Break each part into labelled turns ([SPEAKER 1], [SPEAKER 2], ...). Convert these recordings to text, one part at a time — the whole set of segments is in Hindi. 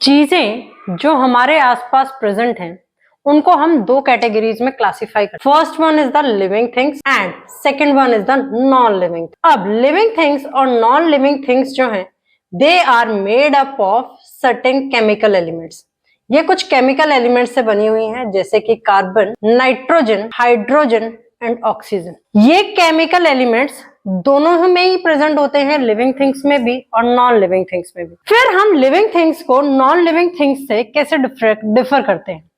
[SPEAKER 1] चीजें जो हमारे आसपास प्रेजेंट हैं उनको हम दो कैटेगरीज में क्लासिफाई करते हैं। First one is the living things and second one is the non living. अब लिविंग थिंग्स और नॉन लिविंग थिंग्स जो हैं they are made up of certain chemical elements. ये कुछ केमिकल एलिमेंट्स से बनी हुई हैं जैसे कि carbon, nitrogen, hydrogen and oxygen. ये केमिकल एलिमेंट्स दोनों में ही प्रेजेंट होते हैं, लिविंग थिंग्स में भी और नॉन लिविंग थिंग्स में भी। फिर हम लिविंग थिंग्स को नॉन लिविंग थिंग्स से कैसे डिफर करते हैं?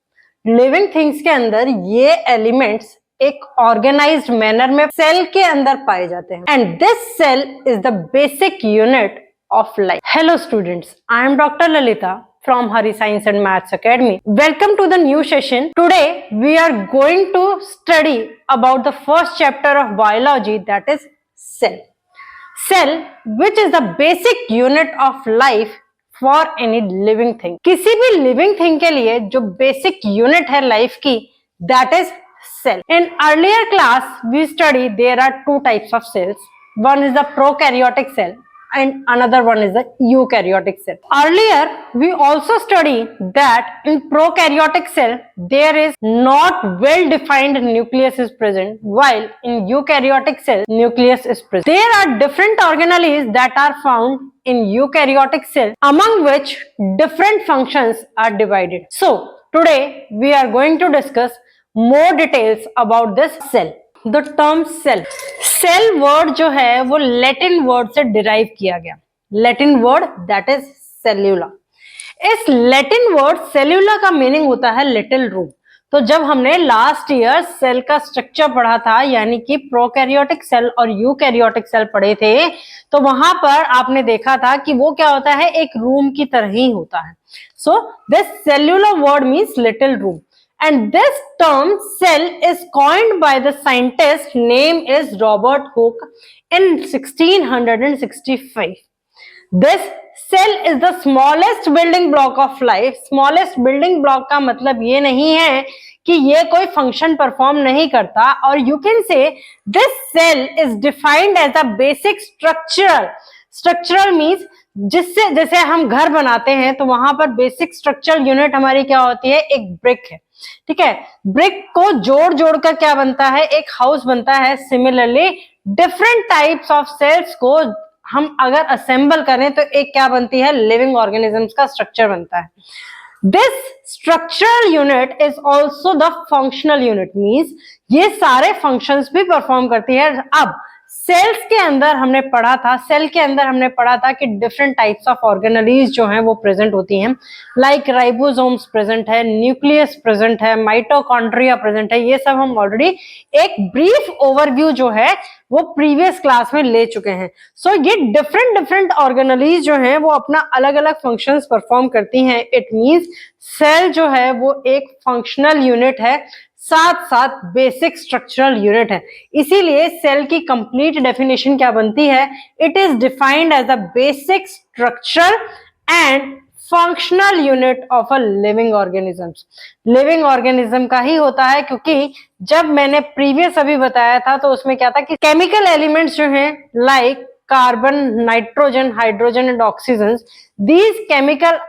[SPEAKER 1] लिविंग थिंग्स के अंदर ये एलिमेंट्स एक ऑर्गेनाइज्ड मैनर में सेल के अंदर पाए जाते हैं and this cell is the basic unit of life. Hello students, I am doctor Lalita from Hari Science and Maths Academy. Welcome to the new session. Today we are going to study about the first chapter of biology, that is cell. Cell, which is the basic unit of life for any living thing. किसी भी living thing के लिए जो basic unit है life की, that is cell. In earlier class we studied there are two types of cells. One is the prokaryotic cell and another one is the eukaryotic cell. Earlier we also studied that in prokaryotic cell there is not well defined nucleus is present, while in eukaryotic cell nucleus is present. There are different organelles that are found in eukaryotic cell, among which different functions are divided. So today we are going to discuss more details about this cell. The term cell, cell word जो है वो लैटिन वर्ड से डिराइव किया गया। Latin word that is cellula. इस लैटिन वर्ड सेल्यूला का मीनिंग होता है लिटिल रूम। तो जब हमने लास्ट ईयर सेल का स्ट्रक्चर पढ़ा था, यानी कि प्रोकैरियोटिक सेल और यूकैरियोटिक सेल पढ़े थे, तो वहां पर आपने देखा था कि वो क्या होता है, एक रूम की तरह ही होता है। So this cellular word means little room. And this term cell is coined by the scientist name is Robert Hooke in 1665. This cell is the smallest building block of life. Smallest building block का मतलब ये नहीं है कि ये कोई function perform नहीं करता, और you can say this cell is defined as a basic structure. Structural means जिससे जैसे हम घर बनाते हैं तो वहां पर बेसिक स्ट्रक्चरल यूनिट हमारी क्या होती है, एक ब्रिक है। ठीक है, ब्रिक को जोड़ जोड़ कर क्या बनता है, एक हाउस बनता है। Similarly different types of cells को हम अगर असेंबल करें तो एक क्या बनती है, लिविंग ऑर्गेनिजम्स का स्ट्रक्चर बनता है। This structural unit is also the functional unit, means ये सारे फंक्शंस भी परफॉर्म करती है। अब सेल्स के अंदर हमने पढ़ा था, सेल के अंदर हमने पढ़ा था कि डिफरेंट टाइप्स ऑफ ऑर्गेनेलीज जो हैं वो प्रेजेंट होती हैं, लाइक राइबोसोम्स प्रेजेंट है, न्यूक्लियस प्रेजेंट है, माइटोकॉन्ड्रिया प्रेजेंट है। ये सब हम ऑलरेडी एक ब्रीफ ओवरव्यू जो है वो प्रीवियस क्लास में ले चुके हैं। सो ये डिफरेंट ऑर्गेनेलीज जो हैं वो अपना अलग अलग फंक्शंस परफॉर्म करती हैं। इट मींस सेल जो है वो एक फंक्शनल यूनिट है, साथ साथ बेसिक स्ट्रक्चरल यूनिट है। इसीलिए सेल की कंप्लीट डेफिनेशन क्या बनती है, it is defined as a basic structure and functional unit of a living organisms. Living organism का ही होता है, क्योंकि जब मैंने प्रीवियस अभी बताया था तो उसमें क्या था कि केमिकल एलिमेंट्स जो हैं like carbon, nitrogen, hydrogen and oxygen, these chemical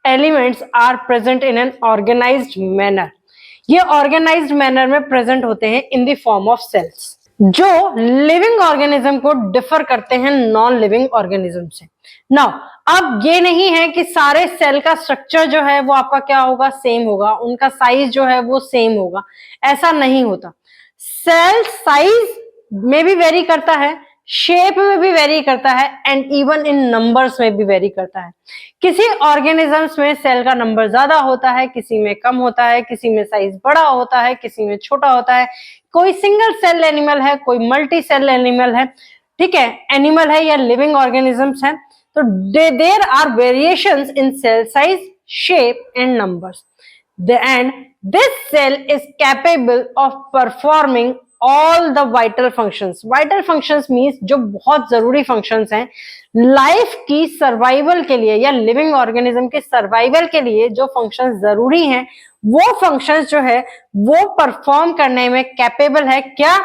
[SPEAKER 1] elements are present in an organized manner. ये ऑर्गेनाइज्ड मैनर में प्रेजेंट होते हैं in the form of cells, जो लिविंग ऑर्गेनिज्म को डिफर करते हैं नॉन लिविंग ऑर्गेनिज्म से। नाउ अब ये नहीं है कि सारे सेल का स्ट्रक्चर जो है वो आपका क्या होगा, सेम होगा, उनका साइज जो है वो सेम होगा, ऐसा नहीं होता। सेल साइज में भी वेरी करता है, शेप में भी वेरी करता है एंड इवन इन नंबर्स में भी वेरी करता है। किसी ऑर्गेनिजम्स में सेल का नंबर ज्यादा होता है, किसी में कम होता है, किसी में साइज बड़ा होता है, किसी में छोटा होता है। कोई सिंगल सेल एनिमल है, कोई मल्टी सेल एनिमल है। ठीक है, एनिमल है या लिविंग ऑर्गेनिजम्स है, तो there are variations in cell size, shape and numbers. And this cell is capable of performing all the vital functions. Vital functions means जो बहुत जरूरी फंक्शंस हैं लाइफ की सर्वाइवल के लिए या लिविंग ऑर्गेनिज्म के सर्वाइवल के लिए, जो फंक्शंस जरूरी हैं वो फंक्शंस जो है वो परफॉर्म करने में कैपेबल है क्या,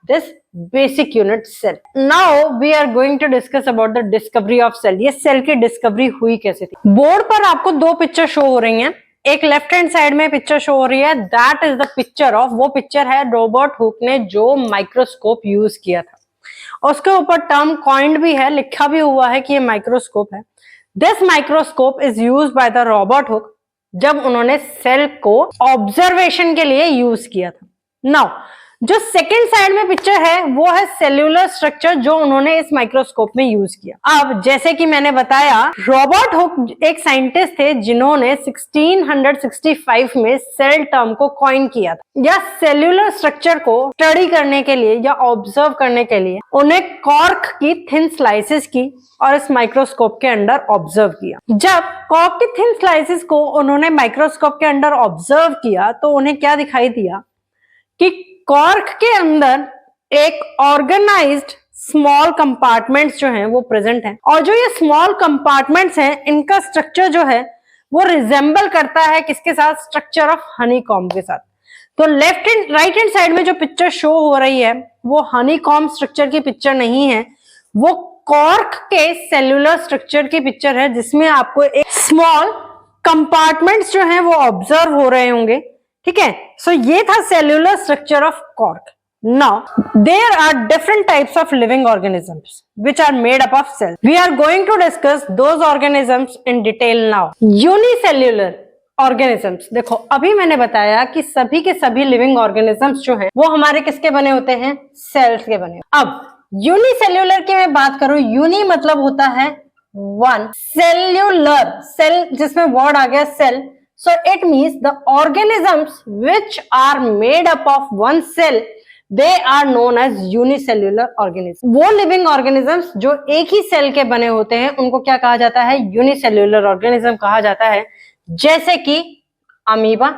[SPEAKER 1] this basic unit cell. Now we are going to discuss about the discovery of cell. ये सेल की डिस्कवरी हुई कैसे थी। बोर्ड पर आपको दो पिक्चर शो हो रही हैं। एक लेफ्ट हैंड साइड में पिक्चर शो हो रही है, that is the picture of, वो पिक्चर है रॉबर्ट हुक ने जो माइक्रोस्कोप यूज किया था। उसके ऊपर टर्म कॉइंड भी है, लिखा भी हुआ है कि ये माइक्रोस्कोप है। This microscope is used by the Robert Hooke जब उन्होंने सेल को ऑब्जर्वेशन के लिए यूज किया था। नाउ जो सेकेंड साइड में पिक्चर है वो है सेल्यूलर स्ट्रक्चर जो उन्होंने इस माइक्रोस्कोप में यूज किया। अब जैसे कि मैंने बताया, रॉबर्ट हुक एक साइंटिस्ट थे जिन्होंने 1665 में सेल टर्म को कॉइन किया था, या सेल्यूलर स्ट्रक्चर को स्टडी करने के लिए या ऑब्जर्व करने के लिए उन्हें कॉर्क की थिन स्लाइसेस की और इस माइक्रोस्कोप के अंदर ऑब्जर्व किया। जब कॉर्क की थिन स्लाइसेस को उन्होंने माइक्रोस्कोप के अंदर ऑब्जर्व किया तो उन्हें क्या दिखाई दिया कि कॉर्क के अंदर एक ऑर्गेनाइज्ड स्मॉल कंपार्टमेंट्स जो हैं वो प्रेजेंट हैं, और जो ये स्मॉल कंपार्टमेंट्स हैं इनका स्ट्रक्चर जो है वो रिजेंबल करता है किसके साथ, स्ट्रक्चर ऑफ हनीकॉम्ब के साथ। तो left and right hand side में जो पिक्चर शो हो रही है वो हनीकॉम्ब स्ट्रक्चर की पिक्चर नहीं है, वो कॉर्क के सेल्यूलर स्ट्रक्चर की पिक्चर है जिसमें आपको एक स्मॉल कंपार्टमेंट्स जो हैं वो ऑब्जर्व हो रहे होंगे। ठीक है, सो ये था cellular structure of cork. Now there are different types of living organisms which are made up of cells. We are going to discuss those organisms in detail now. Unicellular organisms, देखो अभी मैंने बताया कि सभी के सभी लिविंग ऑर्गेनिजम्स जो हैं वो हमारे किसके बने होते हैं, सेल्स के बने। अब यूनिसेल्यूलर की मैं बात करूं, यूनि मतलब होता है वन, सेल्यूलर सेल जिसमें वर्ड आ गया cell, so it means the organisms which are made up of one cell, they are known as unicellular organisms। वो लिविंग ऑर्गेनिजम्स जो एक ही सेल के बने होते हैं उनको क्या कहा जाता है, यूनिसेल्यूलर ऑर्गेनिज्म कहा जाता है। जैसे कि अमीबा,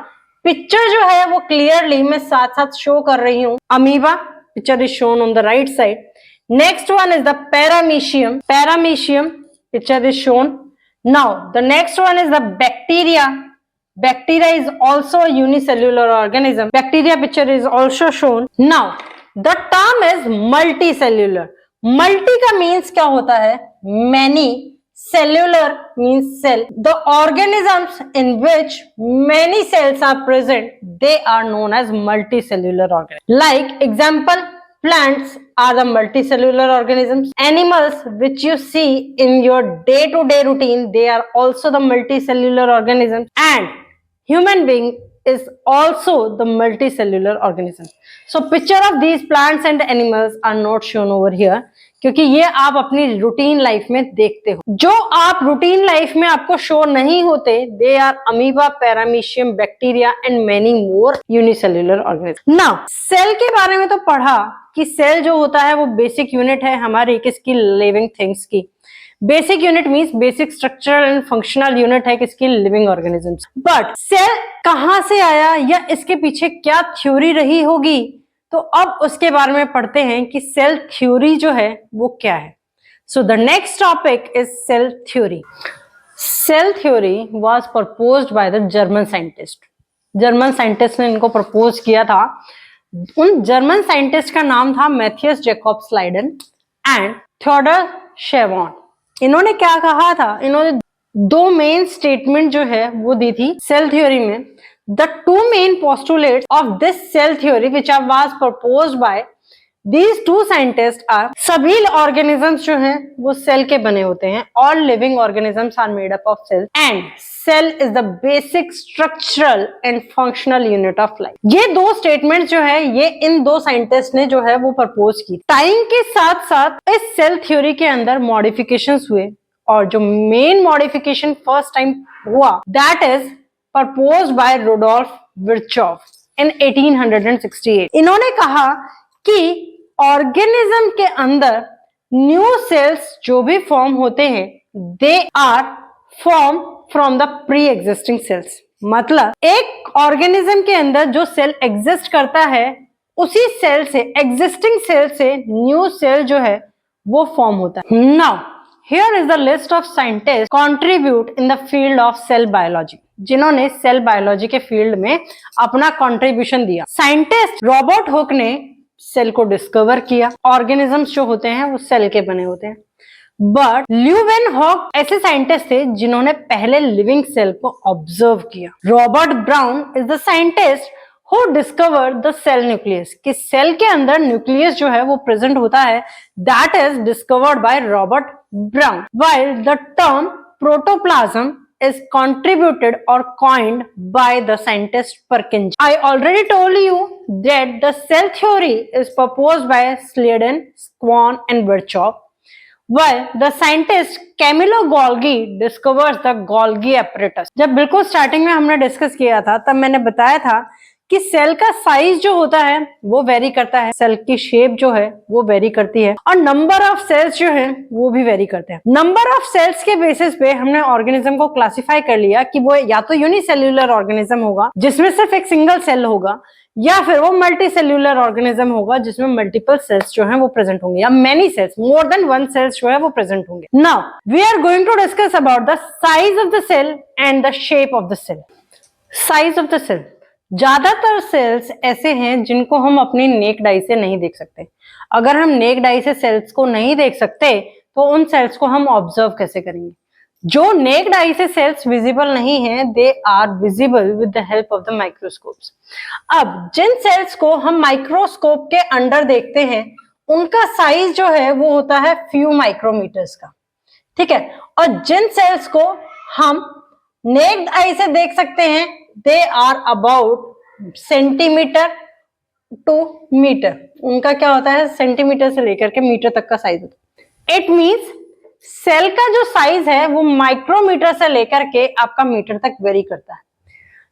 [SPEAKER 1] पिक्चर जो है वो क्लियरली मैं साथ साथ शो कर रही हूं। Amoeba picture is shown on the right side. Next one is the paramecium, paramecium picture is shown. Now the next one is the bacteria, bacteria is also a unicellular organism, bacteria picture is also shown। now the term is multicellular, multi का means क्या होता है, many, cellular means cell, the organisms in which many cells are present, they are known as multicellular organisms। like example, plants are the multicellular organisms, animals which you see in your day-to-day routine, they are also the multicellular organisms, and human being is also the multicellular organism। so picture of these plants and animals are not shown over here क्योंकि ये आप अपनी रूटीन लाइफ में देखते हो। जो आप रूटीन लाइफ में आपको शो नहीं होते, they are amoeba, paramecium, bacteria and many more unicellular organism. Now cell के बारे में तो पढ़ा कि सेल जो होता है वो बेसिक यूनिट है हमारी किसकी, लिविंग थिंग्स की। Basic unit means basic structural and functional unit है किसकी, लिविंग ऑर्गेनिजम्स। बट सेल कहां से आया या इसके पीछे क्या थ्योरी रही होगी, तो अब उसके बारे में पढ़ते हैं कि सेल थ्योरी जो है वो क्या है। So the next topic is cell theory. Cell theory was proposed by the German scientist. German scientist ने इनको प्रपोज किया था। उन जर्मन साइंटिस्ट का नाम था Matheus Jacobs लाइडन and Theodore Chevon. इन्होंने क्या कहा था, इन्होंने दो मेन स्टेटमेंट जो है वो दी थी सेल थ्योरी में। The two main postulates of this cell theory which was proposed by these two scientist are, सभी ऑर्गेनिजम्स जो हैं वो सेल के बने होते हैं। All living organisms are made up of cell and cell is the basic structural and functional unit of life. ये दो स्टेटमेंट जो है ये इन दो साइंटिस्ट ने जो है वो प्रपोज की। टाइम के साथ साथ इस सेल थ्योरी के अंदर मॉडिफिकेशंस हुए और जो मेन मॉडिफिकेशन फर्स्ट टाइम हुआ that is proposed by Rudolf Virchow in 1868। इन्होंने कहा कि ऑर्गेनिज्म के अंदर न्यू सेल्स जो भी फॉर्म होते हैं they are form from the pre existing cells. मतलब एक ऑर्गेनिज्म के अंदर जो सेल एग्जिस्ट करता है उसी सेल से, एग्जिस्टिंग सेल से न्यू सेल जो है वो फॉर्म होता है। Now here is the list of scientist contribute in the field of cell biology, जिन्होंने सेल बायोलॉजी के फील्ड में अपना कंट्रीब्यूशन दिया। साइंटिस्ट रॉबर्ट हुक ने सेल को डिस्कवर किया। ऑर्गेनिजम्स जो होते हैं वो सेल के बने होते हैं। बट ल्यूवेनहॉक ऐसे साइंटिस्ट थे जिन्होंने पहले लिविंग सेल को ऑब्जर्व किया। Robert Brown is the scientist who discovered the cell nucleus, कि सेल के अंदर न्यूक्लियस जो है वो प्रेजेंट होता है, that is discovered by Robert Brown. While the term protoplasm is contributed or coined by the scientist Purkinje. I already told you that the cell theory is proposed by Sladen, Swan and Virchow, while the scientist Camillo Golgi discovers the Golgi apparatus. जब बिल्कुल स्टार्टिंग में हमने डिस्कस किया था तब मैंने बताया था कि सेल का साइज जो होता है वो वेरी करता है, सेल की शेप जो है वो वेरी करती है, और नंबर ऑफ सेल्स जो है वो भी वेरी करते हैं। नंबर ऑफ सेल्स के बेसिस पे हमने ऑर्गेनिज्म को क्लासिफाई कर लिया कि वो या तो यूनिसेल्यूलर ऑर्गेनिज्म होगा जिसमें सिर्फ एक सिंगल सेल होगा, या फिर वो मल्टी सेल्यूलर ऑर्गेनिज्म होगा जिसमें मल्टीपल सेल्स जो है वो प्रेजेंट होंगे, या many cells, more than one cells जो है वो प्रेजेंट होंगे। Now we are going to discuss about the size of the cell and the shape of the cell. Size of the cell, ज्यादातर सेल्स ऐसे हैं जिनको हम अपनी नेक्ड आई से नहीं देख सकते। अगर हम नेक्ड आई से सेल्स को नहीं देख सकते तो उन सेल्स को हम ऑब्जर्व कैसे करेंगे? जो नेक्ड आई से सेल्स विजिबल नहीं है, they are visible with the help of the microscopes. अब जिन सेल्स को हम माइक्रोस्कोप के अंडर देखते हैं उनका साइज जो है वो होता है फ्यू माइक्रोमीटर्स का, ठीक है, और जिन सेल्स को हम नेक्ड आई से देख सकते हैं they are about centimeter to meter. उनका क्या होता है, सेंटीमीटर से लेकर के मीटर तक का साइज होता है। इट मींस सेल का जो साइज है वो माइक्रोमीटर से लेकर के आपका मीटर तक वेरी करता है।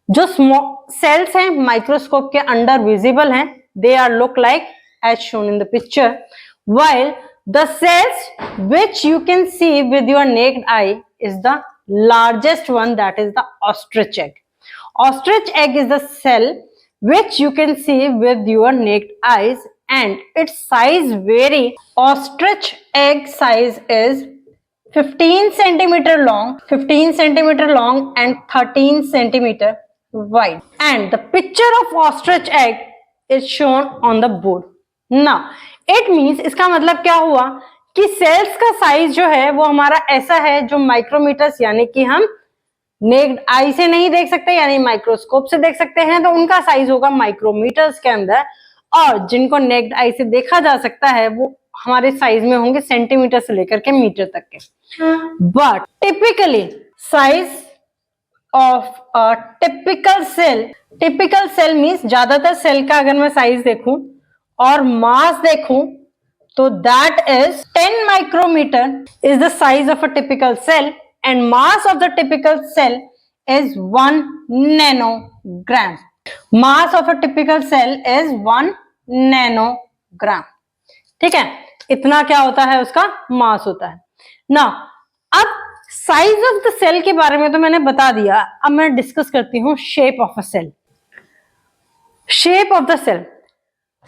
[SPEAKER 1] जो स्मॉल सेल्स हैं माइक्रोस्कोप के अंडर विजिबल हैं, they are look like as shown in the picture, while the cells which you can see with your naked eye is the largest one, that is the ostrich egg. Ostrich egg is the cell which you can see with your naked eyes and its size vary. Ostrich egg size is 15 centimeter long and 13 centimeter wide, and the picture of ostrich egg is shown on the board. Now it means, इसका मतलब क्या हुआ कि सेल्स का साइज जो है वो हमारा ऐसा है जो माइक्रोमीटर्स, यानी कि हम नेक्ड आई से नहीं देख सकते, यानी माइक्रोस्कोप से देख सकते हैं तो उनका साइज होगा माइक्रोमीटर्स के अंदर, और जिनको नेक्ड आई से देखा जा सकता है वो हमारे साइज में होंगे सेंटीमीटर से लेकर के मीटर तक के। But typically size of a typical cell means ज्यादातर सेल का अगर मैं साइज देखूं और मास देखूं तो that is 10 micrometer is the size of a typical cell and mass of the typical cell is 1 nanogram. Mass of a typical cell is 1 nanogram. ठीक है, इतना क्या होता है, उसका मास होता है ना। अब साइज ऑफ द सेल के बारे में तो मैंने बता दिया, अब मैं डिस्कस करती हूँ shape of a cell. Shape of the cell,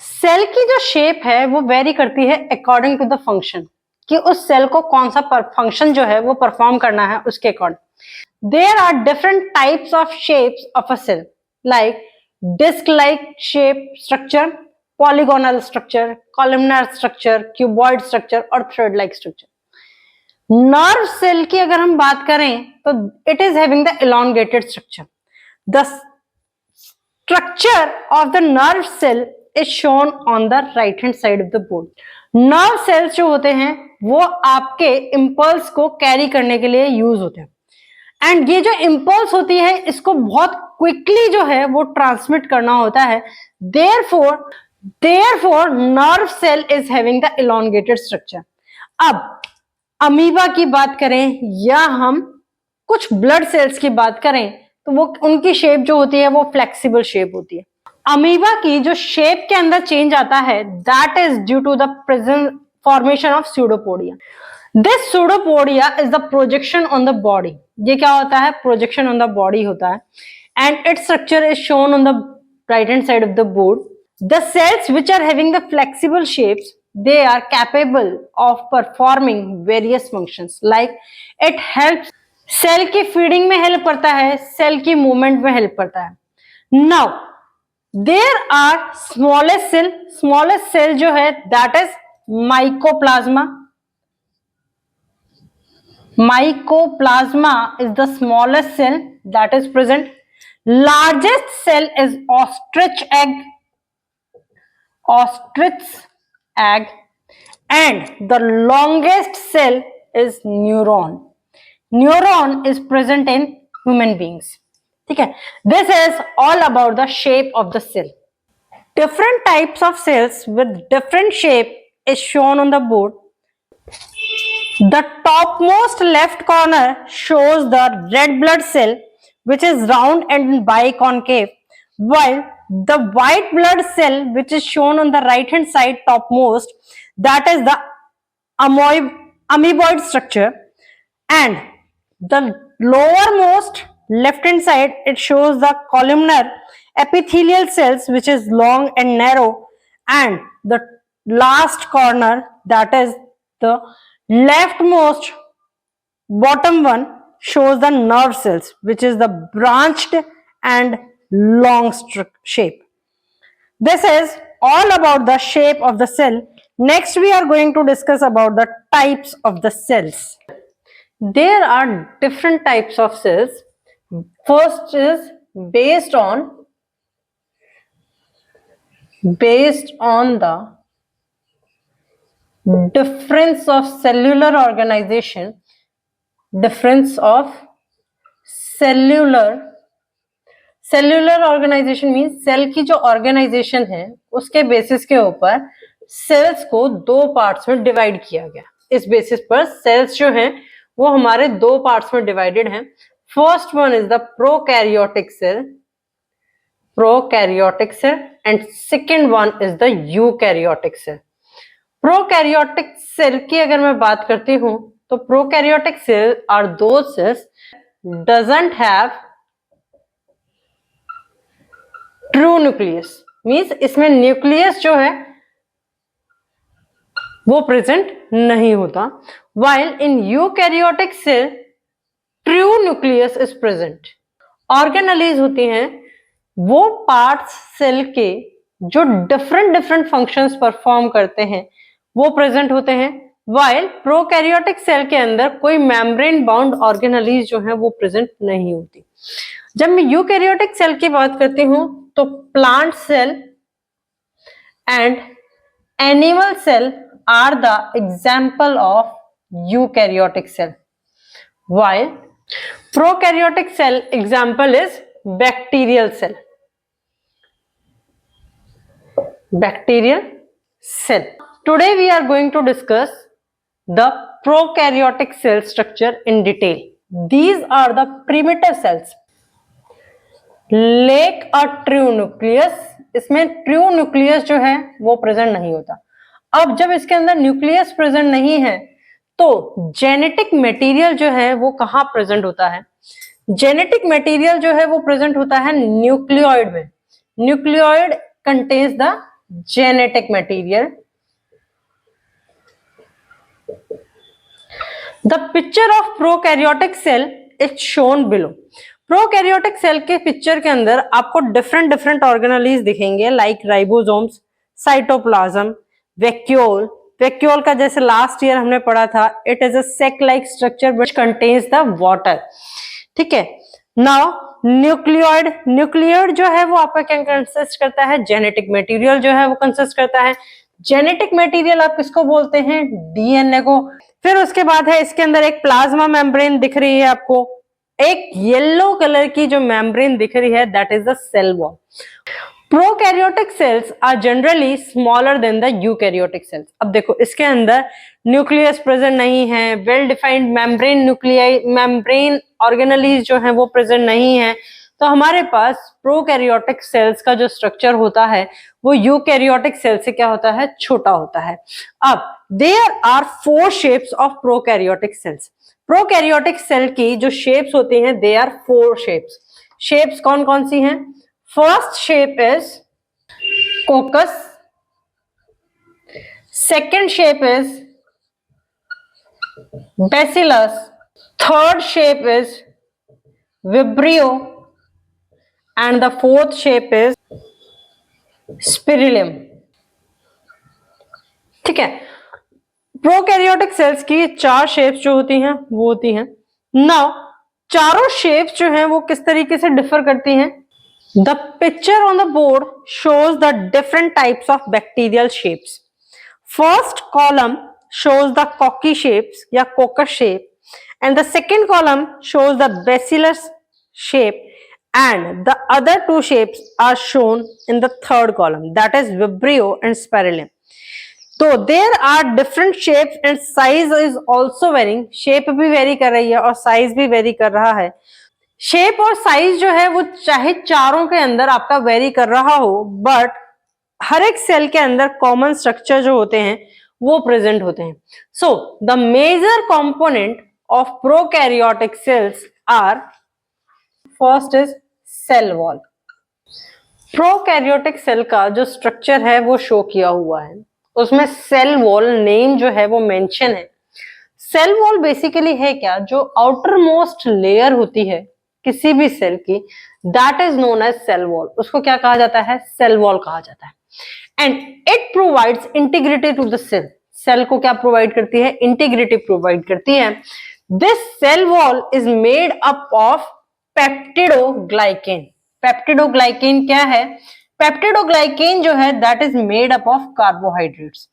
[SPEAKER 1] cell की जो शेप है वो वेरी करती है अकॉर्डिंग टू द फंक्शन, कि उस सेल को कौन सा फंक्शन जो है वो परफॉर्म करना है उसके according. There are different types of shapes of a cell, like disc like shape structure, polygonal structure, columnar structure, cuboid structure और thread like structure. Nerve cell की अगर हम बात करें तो it is having the elongated structure. The structure of the nerve cell is shown on the right hand side of the board. Nerve cells जो होते हैं वो आपके इम्पल्स को कैरी करने के लिए यूज होते हैं, एंड ये जो इम्पल्स होती है इसको बहुत क्विकली जो है वो ट्रांसमिट करना होता है। therefore nerve cell is having the elongated structure. अब अमीबा की बात करें या हम कुछ ब्लड सेल्स की बात करें तो वो उनकी शेप जो होती है वो फ्लेक्सिबल शेप होती है। अमीबा की जो शेप के अंदर चेंज आता है that is due to the present formation of pseudopodia. This pseudopodia is the projection on the body. ये क्या होता है, प्रोजेक्शन ऑन द बॉडी होता है, and its structure is shown on the right hand side of the board. The cells which are having the flexible shapes they are capable of performing various functions, like it helps cell की फीडिंग में हेल्प करता है, सेल की मूवमेंट में हेल्प करता है। Now there are smallest cell जो है that is mycoplasma. Mycoplasma is the smallest cell that is present. Largest cell is ostrich egg, and the longest cell is neuron. Neuron is present in human beings. ठीक है. This is all about the shape of the cell. Different types of cells with different shape is shown on the board. The topmost left corner shows the red blood cell, which is round and biconcave, while the white blood cell, which is shown on the right hand side topmost, that is the amoeboid structure, and the lowermost left hand side it shows the columnar epithelial cells, which is long and narrow, and the last corner, that is the leftmost bottom one, shows the nerve cells, which is the branched and long shape. This is all about the shape of the cell. Next we are going to discuss about the types of the cells. There are different types of cells. First is based on the difference of cellular organization. Difference of cellular organization means cell की जो ऑर्गेनाइजेशन है उसके बेसिस के ऊपर सेल्स को दो पार्ट्स में डिवाइड किया गया. इस बेसिस पर सेल्स जो हैं वो हमारे दो पार्ट्स में डिवाइडेड हैं. First one is the prokaryotic cell and second one is the eukaryotic cell. Prokaryotic cell की अगर मैं बात करती हूं तो prokaryotic cell are those cells doesn't have true nucleus. Means इसमें न्यूक्लियस जो है वो प्रेजेंट नहीं होता. While in eukaryotic cell true nucleus is present. Organelles होती हैं वो पार्ट्स सेल के जो डिफरेंट फंक्शंस परफॉर्म करते हैं वो प्रेजेंट होते हैं. व्हाइल प्रोकैरियोटिक सेल के अंदर कोई मेम्ब्रेन बाउंड ऑर्गेनेलीज जो है वो प्रेजेंट नहीं होती. जब मैं यूकैरियोटिक सेल की बात करती हूं तो plant cell and animal cell are the example of eukaryotic cell. While prokaryotic cell example is bacterial cell. Today we are going to discuss the prokaryotic cell structure in detail. These are the primitive cells. Lack a true nucleus. इसमें true nucleus जो है वो प्रेजेंट नहीं होता. अब जब इसके अंदर न्यूक्लियस प्रेजेंट नहीं है तो जेनेटिक मटेरियल जो है वो कहाँ प्रेजेंट होता है? जेनेटिक मटेरियल जो है वो प्रेजेंट होता है न्यूक्लियोइड में. Nucleoid contains the genetic material. The picture of prokaryotic cell is shown below. Prokaryotic cell के पिक्चर के अंदर आपको डिफरेंट ऑर्गेनेलीज दिखेंगे like ribosomes, cytoplasm, vacuole. Vacuole का जैसे लास्ट ईयर हमने पढ़ा था, it is a sac like structure which contains the water. ठीक है. नाउ न्यूक्लियोइड जो है वो आपका क्या कंसिस्ट करता है? जेनेटिक मटेरियल जो है वो कंसिस्ट करता है. जेनेटिक मटेरियल आप किसको बोलते हैं? डीएनए को. फिर उसके बाद है इसके अंदर एक प्लाज्मा मेम्ब्रेन दिख रही है आपको, एक येलो कलर की जो मेम्ब्रेन दिख रही है that is the cell wall. Prokaryotic cells are generally smaller than the eukaryotic cells. अब देखो इसके अंदर न्यूक्लियस प्रेजेंट नहीं है, वेल डिफाइंड मेम्ब्रेन ऑर्गेनेलीज जो है वो प्रेजेंट नहीं है, तो हमारे पास प्रोकैरियोटिक सेल्स का जो स्ट्रक्चर होता है वो यूकैरियोटिक सेल से क्या होता है? छोटा होता है. अब there are 4 shapes of prokaryotic cells. Prokaryotic cell की जो शेप्स होती हैं दे आर 4 शेप्स. शेप्स कौन कौन सी हैं? First shape is कोकस, second shape is Bacillus, third shape is Vibrio, and the fourth shape is स्पिरिलियम। ठीक है, प्रोकैरियोटिक सेल्स की 4 शेप्स जो होती हैं वो होती हैं। नाउ चारों शेप्स जो हैं वो किस तरीके से डिफर करती हैं? The picture on the board shows the different types of bacterial shapes. First column shows the cocky shapes या coccus shape, and the second column shows the bacillus shape, and the other two shapes are shown in the third column, that is Vibrio and Spirillum. तो there are different shapes and size is also varying. shape भी vary कर रही है और size भी vary कर रहा है। शेप और साइज जो है वो चाहे चारों के अंदर आपका वेरी कर रहा हो, बट हर एक सेल के अंदर कॉमन स्ट्रक्चर जो होते हैं वो प्रेजेंट होते हैं। So the major component of prokaryotic cells are, first is cell wall. Prokaryotic cell का जो स्ट्रक्चर है वो शो किया हुआ है, उसमें सेल वॉल नेम जो है वो मेंशन है। सेल वॉल बेसिकली है क्या? जो आउटर मोस्ट लेयर होती है किसी भी सेल की, that is known as cell wall. उसको क्या कहा जाता है? सेल वॉल कहा जाता है। And it provides integrity to the cell. Cell को क्या प्रोवाइड करती है? इंटीग्रिटी प्रोवाइड करती है। This cell wall is made up of peptidoglycan. Peptidoglycan क्या है? पेप्टिडोग्लाइकेन जो है that is made up of carbohydrates.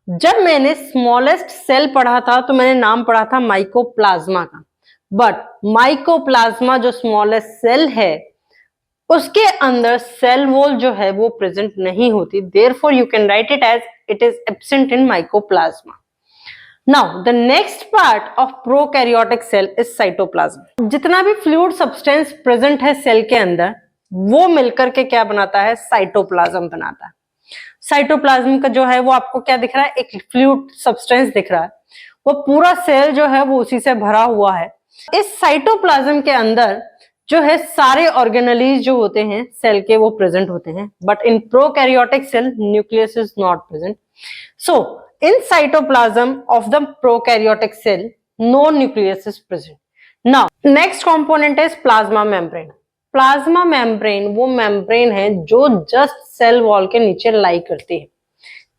[SPEAKER 1] जब मैंने स्मॉलेस्ट सेल पढ़ा था तो मैंने नाम पढ़ा था माइकोप्लाज्मा का, बट माइकोप्लाज्मा जो स्मॉलेस्ट सेल है उसके अंदर सेल वॉल जो है वो प्रेजेंट नहीं होती, therefore you can write it as it is absent in mycoplasma. Now the next part of prokaryotic cell is cytoplasm. जितना भी फ्लूइड सब्सटेंस प्रेजेंट है सेल के अंदर वो मिलकर के क्या बनाता है? साइटोप्लाज्म बनाता है। साइटोप्लाज्म का जो है वो आपको क्या दिख रहा है? एक फ्लूइड सब्सटेंस दिख रहा है, वो पूरा सेल जो है वो उसी से भरा हुआ है। इस साइटोप्लाज्म के अंदर जो है सारे ऑर्गेनेलीज जो होते हैं सेल के वो प्रेजेंट होते हैं, but in prokaryotic cell nucleus is not present. So in cytoplasm of the prokaryotic cell no nucleus is present. Now next component is plasma membrane. Plasma membrane वो मेम्ब्रेन है जो जस्ट सेल वॉल के नीचे लाई करती है।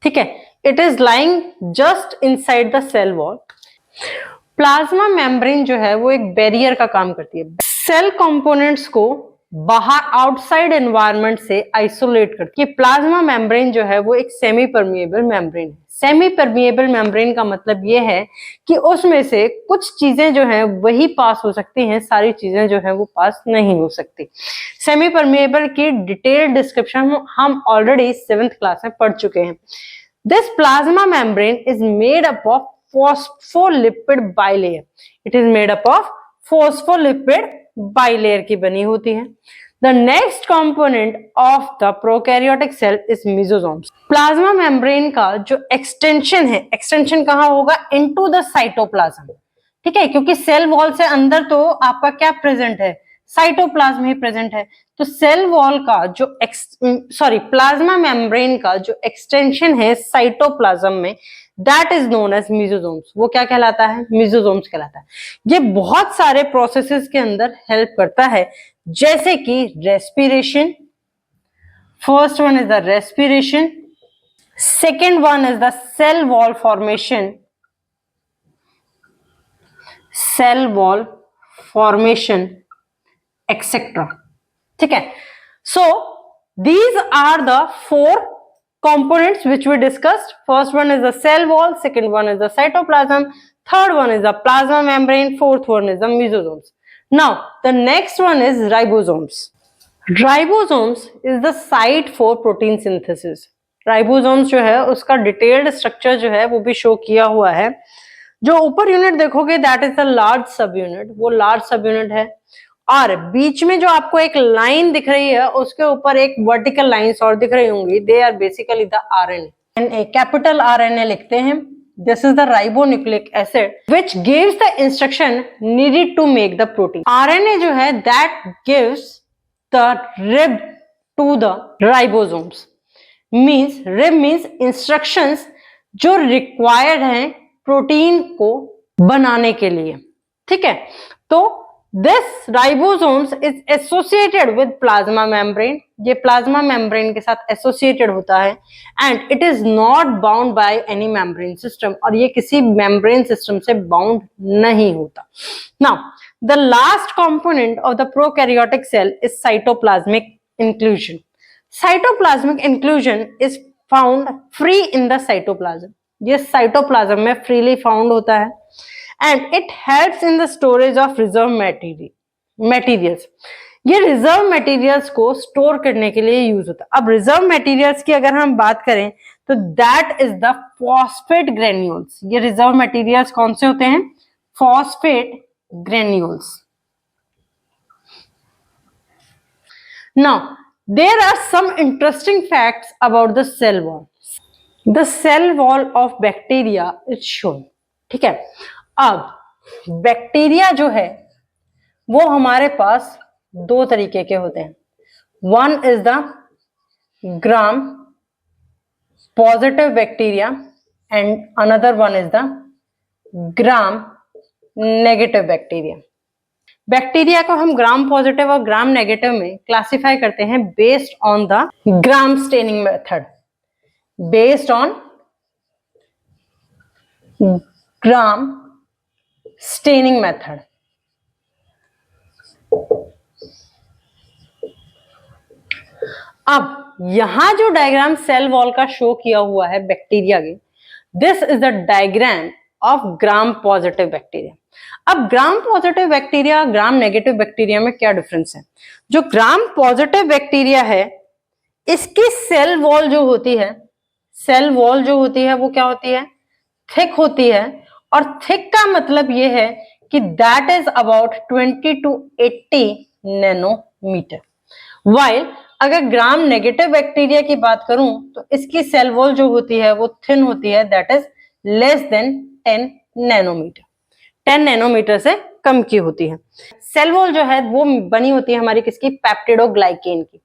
[SPEAKER 1] ठीक है, it is lying just inside the cell wall. Plasma membrane जो है वो एक बैरियर का काम करती है, सेल कंपोनेंट्स को बाहर आउटसाइड एनवायरनमेंट से आइसोलेट करती है। प्लाज्मा मेम्ब्रेन जो है वो एक सेमी परमिएबल मेम्ब्रेन है। सेमी परमिएबल मेम्ब्रेन का मतलब ये है कि उसमें से कुछ चीजें जो है वही पास हो सकती हैं, सारी चीजें जो है वो पास नहीं हो सकती। सेमी परमिएबल की डिटेल्ड डिस्क्रिप्शन हम ऑलरेडी 7th क्लास में पढ़ चुके हैं। This plasma membrane is made up of phospholipid bilayer. It is made up of phospholipid bilayer की बनी होती है। The next component of the prokaryotic cell is mesosomes. Plasma membrane का जो एक्सटेंशन है, एक्सटेंशन कहाँ होगा? Into the cytoplasm. ठीक है, क्योंकि सेल वॉल से अंदर तो आपका क्या प्रेजेंट है? साइटोप्लाज्म ही प्रेजेंट है। तो सेल वॉल का जो प्लाज्मा मेम्ब्रेन का जो एक्सटेंशन है साइटोप्लाज्म में, that is known as mesosomes. वो क्या कहलाता है? मेसोसोम्स कहलाता है। ये बहुत सारे प्रोसेसेस के अंदर हेल्प करता है, जैसे कि respiration. First one is the respiration, second one is the cell wall formation, cell wall formation etcetera. ठीक है, so these are the 4 components which we discussed. First one is the cell wall, second one is the cytoplasm, third one is the plasma membrane, fourth one is the mesosomes. Now the next one is ribosomes. Ribosomes is the site for protein synthesis. Ribosomes जो है उसका डिटेल्ड स्ट्रक्चर जो है वो भी शो किया हुआ है। जो ऊपर यूनिट देखोगे दैट इज द लार्ज सब यूनिट, वो लार्ज सब यूनिट है। और बीच में जो आपको एक लाइन दिख रही है उसके ऊपर एक वर्टिकल लाइंस और दिख रही होंगी, they are basically the RNA. Capital RNA लिखते हैं। This is the ribonucleic acid which gives the instruction needed to make the protein. RNA जो है that gives the rib to the ribosomes. Means rib means instructions जो रिक्वायर्ड हैं प्रोटीन को बनाने के लिए। ठीक है, तो this ribosomes is associated with plasma membrane, ये प्लाज्मा मेम्ब्रेन के साथ एसोसिएटेड होता है, and it is not bound by any membrane system, और ये किसी मेम्ब्रेन सिस्टम से बाउंड नहीं होता। Now the last component of the prokaryotic cell is cytoplasmic inclusion. Cytoplasmic inclusion is found free in the cytoplasm, ये साइटोप्लाज्म में फ्रीली फाउंड होता है, and it helps in the storage of reserve materials। ये रिजर्व मटेरियल्स को स्टोर करने के लिए यूज होता है। अब रिजर्व मटेरियल्स की अगर हम बात करें तो that is the phosphate granules. ये रिजर्व मटेरियल्स कौन से होते हैं? Phosphate granules. Now there are some interesting facts about the cell wall. The cell wall of bacteria is shown. ठीक है, अब बैक्टीरिया जो है वो हमारे पास दो तरीके के होते हैं। One is the gram positive bacteria and another one is the gram negative bacteria. Bacteria को हम ग्राम पॉजिटिव और ग्राम नेगेटिव में क्लासिफाई करते हैं based on the Gram staining method, based on Gram staining method. अब यहां जो डायग्राम सेल वॉल का शो किया हुआ है बैक्टीरिया के, this is the diagram of Gram positive bacteria. अब Gram positive bacteria Gram negative bacteria में क्या डिफरेंस है? जो ग्राम पॉजिटिव बैक्टीरिया है इसकी सेल वॉल जो होती है, सेल वॉल जो होती है वो क्या होती है? थिक होती है, और थिक का मतलब ये है कि that is about 20 to 80 nanometer. While अगर ग्राम नेगेटिव बैक्टीरिया की बात करूं तो इसकी सेल वॉल जो होती है वो थिन होती है, that is less than 10 nanometer, 10 nanometer से कम की होती है। सेल वॉल जो है वो बनी होती है हमारी किसकी? पेप्टिडोग्लाइकेन की।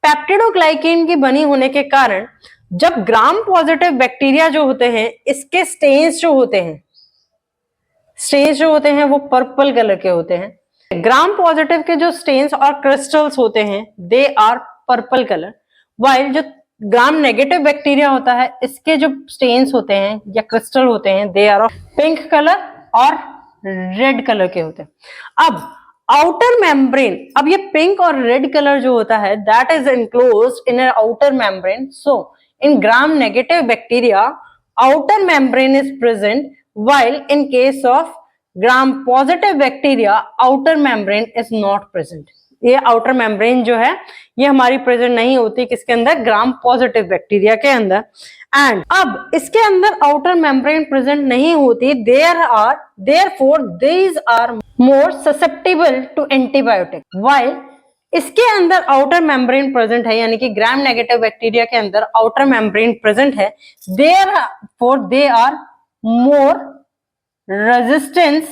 [SPEAKER 1] पेप्टिडोग्लाइकेन की बनी होने के कारण जब ग्राम पॉजिटिव बैक्टीरिया जो होते हैं इसके स्टेन्स जो होते हैं, स्टेन्स जो होते हैं वो पर्पल कलर के होते हैं। ग्राम पॉजिटिव के जो स्टेन्स और क्रिस्टल्स होते हैं they are purple colour, while जो ग्राम नेगेटिव बैक्टीरिया होता है इसके जो स्टेन्स होते हैं या क्रिस्टल होते हैं they are of pink colour और रेड कलर के होते हैं। अब आउटर मेम्ब्रेन, अब ये पिंक और रेड कलर जो होता है that is enclosed in an outer membrane. So in gram negative bacteria outer membrane is present, while in case of gram positive bacteria outer membrane is not present। ये outer membrane जो है ये हमारी प्रेजेंट नहीं होती किसके अंदर? ग्राम पॉजिटिव बैक्टीरिया के अंदर। एंड अब इसके अंदर आउटर मेम्ब्रेन प्रेजेंट नहीं होती, therefore these are more susceptible to antibiotic, while इसके अंदर आउटर मेम्ब्रेन प्रेजेंट है, यानी कि ग्राम नेगेटिव बैक्टीरिया के अंदर आउटर मेम्ब्रेन प्रेजेंट है, therefore they are more resistant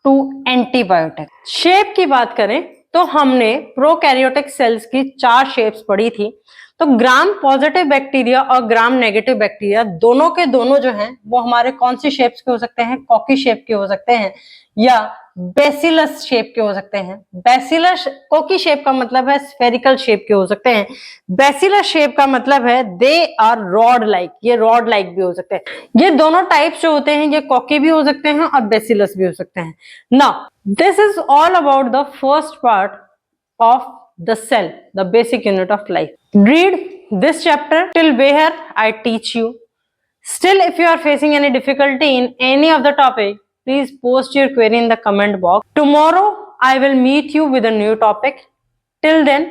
[SPEAKER 1] to antibiotic। Shape की बात करें तो हमने प्रोकैरियोटिक सेल्स की 4 शेप्स पढ़ी थी। तो ग्राम पॉजिटिव बैक्टीरिया और ग्राम नेगेटिव बैक्टीरिया दोनों के दोनों जो हैं वो हमारे कौन सी शेप्स के हो सकते हैं? कॉकी शेप के हो सकते हैं या बेसिलस शेप के हो सकते हैं। बेसिलस, कॉकी शेप का मतलब है स्फेरिकल शेप के हो सकते हैं। बेसिलस शेप का मतलब है दे आर रॉड लाइक, ये रॉड लाइक भी हो सकते हैं। ये दोनों टाइप्स जो होते हैं ये कॉकी भी हो सकते हैं और बेसिलस भी हो सकते हैं। Now this is all about the first part of the cell, the basic unit of life. Read this chapter till where I teach you. Still, if you are facing any difficulty in any of the topic, please post your query in the comment box. Tomorrow I will meet you with a new topic. Till then,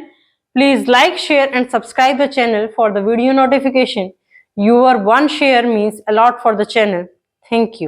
[SPEAKER 1] please like, share and subscribe the channel for the video notification. Your one share means a lot for the channel. Thank you.